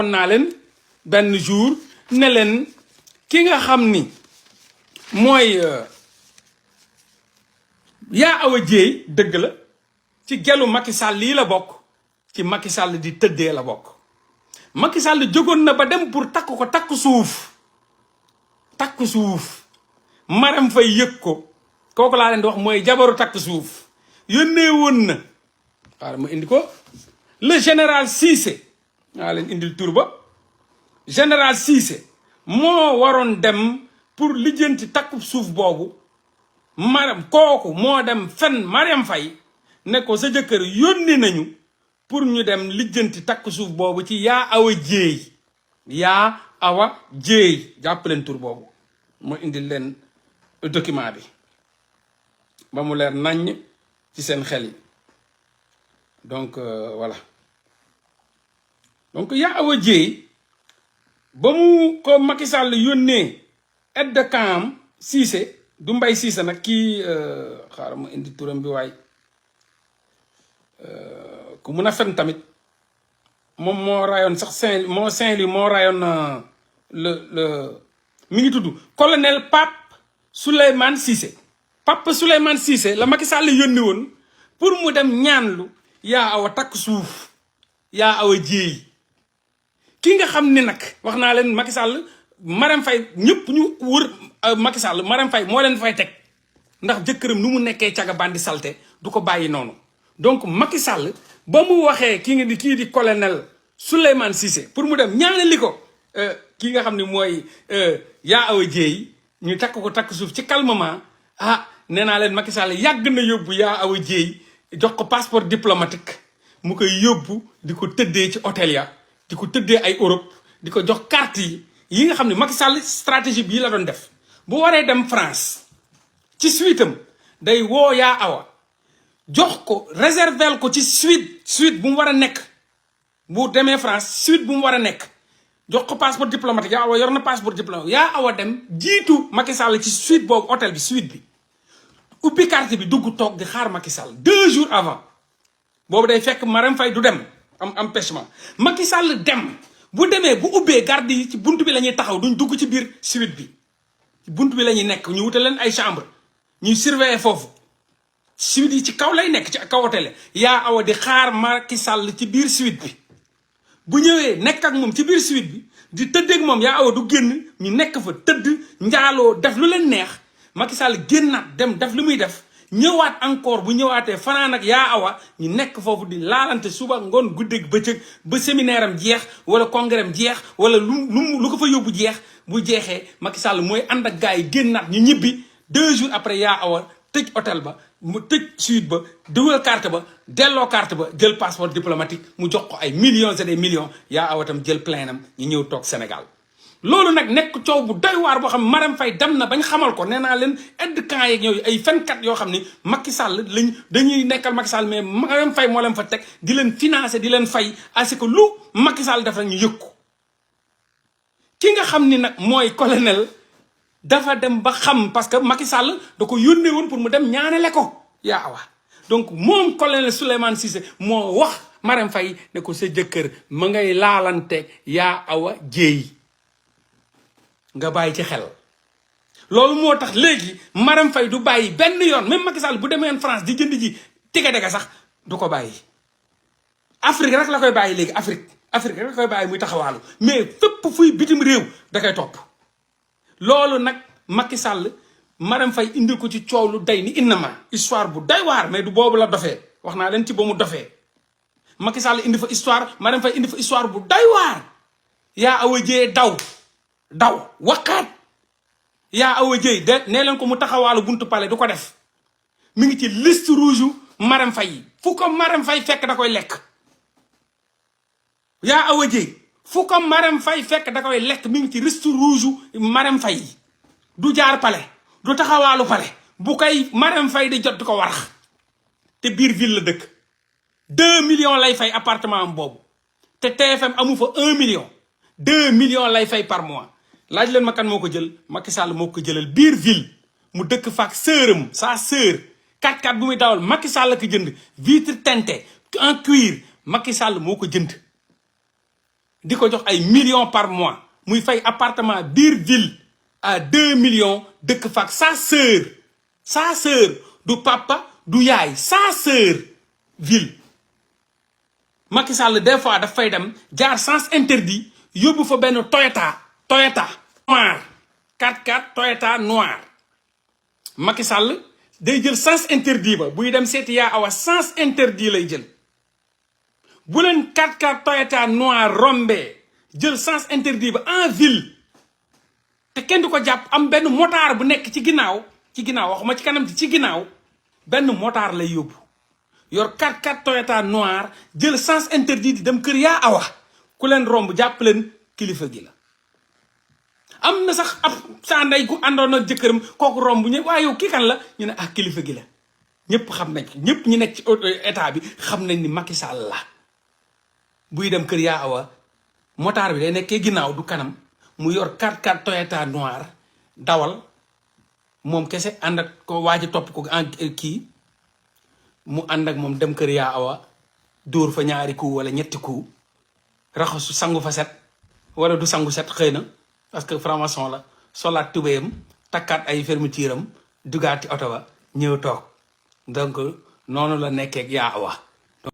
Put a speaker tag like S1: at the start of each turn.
S1: naa leen benn jour ne leen ki nga xam ni mooy yaa awa jéey dëgg la ci gelu Macky Sall lii la bokk ci Macky Sall di tëddee la bokk. Macky Sall jógoon na ba dem pour takk ko takk suuf Marème Faye yëg ko kooku laa leen di wax mooy jabaru takk suuf yónnee woon na xaaral ma indi ko le général Cissé naa leen indil tur ba général Cissé moo waroon dem pour lijjanti takku suuf boobu Marème kooku moo dem fen Marème Faye ne ko sa jëkkër yónni nañu pour ñu dem lijjanti takku suuf boobu ci yaa awa jéey jàpp leen tur boobu moo indil leen document bi ba mu leer naññ ci seen xel yi donc voilà donc yaa awa jéey ba mu ko Macky Sall yónnee aide de camp Cissé du Mbay Cissé nag kii xaaral ma indi turam bi waay ku mun a fen tamit moom moo rayoon sax Saint-Louis moo rayoon le mi ngi tudd colonel Pape Souleymane Cissé la Macky Sall yónni woon pour mu dem ñaanlu yaa awa takk suuf yaa awa jéey ki nga xam ni nag wax naa leen Macky Sall Marème Faye ñëpp ñu wër Macky Sall Marème Faye moo leen fay teg ndax jëkkëram nu mu nekkee caga bandi salte du ko bàyyi noonu donc Macky Sall ba mu waxee kii di colonel Souleymane Cissé pour mu dem ñaanali ko kii nga xam ne mooy yaa awa jéey ñu takk ko takk suuf ci calmement nee naa leen Macky Sall yàgg na yóbbu yaa awa jéey jox ko passeport diplomatique mu koy yóbbu di ko tëddee ci hôtel ya di ko tëddee ay Europe di ko jox carte yi nga xam ne Macky Sall stratégie bii la doon def bu waree dem France ci suite am day woo yaa awa jox ko réservel ko ci suite bu mu war a nekk bu demee France suite bu mu war a nekk jox ko passeport diplomatique yaa awa yor na passeport diplomatique yaa awa dem jiitu Macky Sall ci suite boobu hôtel bi suite bi ubbi carte bi dugg toog di xaar Macky Sall 2 jours avant boobu day fekk Marème Faye du dem am empêchement Macky Sall dem bu demee bu ubbee garde yi ci bunt bi la ñuy taxaw duñ dugg ci biir suite bi ci bunt bi la ñuy nekk ñu wutal leen ay chambre ñuy surveiller foofu suite yi ci kaw lay nekk ci kaw hôtel yaa awa di xaar Macky Sall ci biir suite bi bu ñëwee nekk ak moom ci biir suite bi di tëddeeg moom yaa awa du génn ñu nekk fa tëdd njaaloo def lu leen neex Macky Sall génnaat dem def li muy def ñëwaat encore bu ñëwaatee fanaan ak yaa awa ñu nekk foofu di laalante suba ngoon guddeeg bëccëg ba séminaire am jeex wala congrès am jeex wala lu ko fa yóbbu jeex bu jeexee Macky Sall mooy ànd ak gars yi génnaat ñu ñibbi 2 jours après yaa awa tëj hôtel ba mu tëj suite ba dugal carte ba delloo carte ba jël passeport diplomatique mu jox ko ay millions et des millions yaa awa tam jël plein am ñu ñëw toog Sénégal. loolu nag nekk coow bu doy waar boo xam ne Marème Faye dem na bañ xamal ko nee naa leen aide camp yeeg ñooyu ay fenkat yoo xam ni Macky Sall dañuy nekkal Macky Sall mais Marème Faye moo leen fa teg di leen financer di leen fay ainsi que lu Macky Sall def rek ñu yëg ko ki nga xam ni nag mooy colonel dafa dem ba xam parce que Macky Sall da ko yónnee woon pour mu dem ñaanale ko yaa awa donc moom colonel Souleymane Cissé moo wax Marème Faye ne ko sa jëkkër ma ngay laalante yaa awa jéey nga bàyyi ci xel loolu moo tax léegi Marème Faye du bàyyi benn yoon même Macky Sall bu demee France di jënd ji tiga sax du ko bàyyi Afrique rek la koy bàyyi léegi Afrique rek la koy bàyyi muy taxawaalu mais fépp fuy bitim réew da koy topp loolu nag Macky Sall Marème Faye indi ko ci coow lu day ni innama histoire bu doy waar mais du boobu la dofee wax naa leen ci ba mu dofee Macky Sall indi fa histoire Marème Faye indi fa histoire bu doy waar yaa awa jéey daw waxaat yaa awa jéey de nee leen ko mu taxawaalu buntu palais du ko def mi ngi ci liste rouge yu Marème Faye yi fu ko Marème Faye fekk da koy lekk yaa awa jéey fu ko Marème Faye fekk da koy lekk mi ngi ci liste rouge yu Marème Faye yi du jaar palais du taxawaalu palais bu koy Marème Faye di jot di ko warax te biir ville la dëkk 2 millions lay fay appartement am boobu te TFM amu fa 1 million 2 millions lay fay par mois laaj leen ma kan moo ko jël Macky Sall moo ko jëlal biir ville mu dëkk faak sœuram sa sœur 4x4 bu muy dawal Macky Sall la ko jënd vitre teintée en cuir Macky Sall moo ko jënd di ko jox ay millions par mois muy fay appartement biir ville à 2 millions dëkk faak sa sœur du papa du yaay sa sœur ville. Macky Sall des fois daf fay dem jaar sens interdit yóbbu fa benn Toyota noir 4x4 Toyota noir. Macky Sall day jël sens interdit ba buy dem seeti yaa awa sens interdit lay jël. bu leen 4x4 Toyota noir rombee jël sens interdit ba en ville te kenn du ko jàpp am benn motard bu nekk ci ginnaaw waxuma ci kanam ci ginnaaw benn motard lay yóbbu yor 4x4 Toyota noir jël sens interdit di dem kër yaa awa ku leen romb jàpp leen kilifa gi la. am na sax ab saa ndey ku àndoon ak jëkkëram kooku romb ñu waaye yow kii kan la ñu ne ah kilifa gi la ñëpp xam nañ ko ñëpp ñu nekk ci état bi xam nañ ni Macky Sall la. buy dem kër yaa awa motard bi day nekkee ginnaaw du kanam mu yor 4x4 Toyota noir dawal moom kese ànd ak ko waaj topp ko en kii mu ànd ak moom dem kër yaa awa dóor fa ñaari coup wala ñetti coup raxasu sangu fa set wala du sangu set xëy na parce que franc-maçon la solaat tubéyam takkaat ay fermeture am dugaati oto ba ñëw toog donc noonu la nekkee yaa awa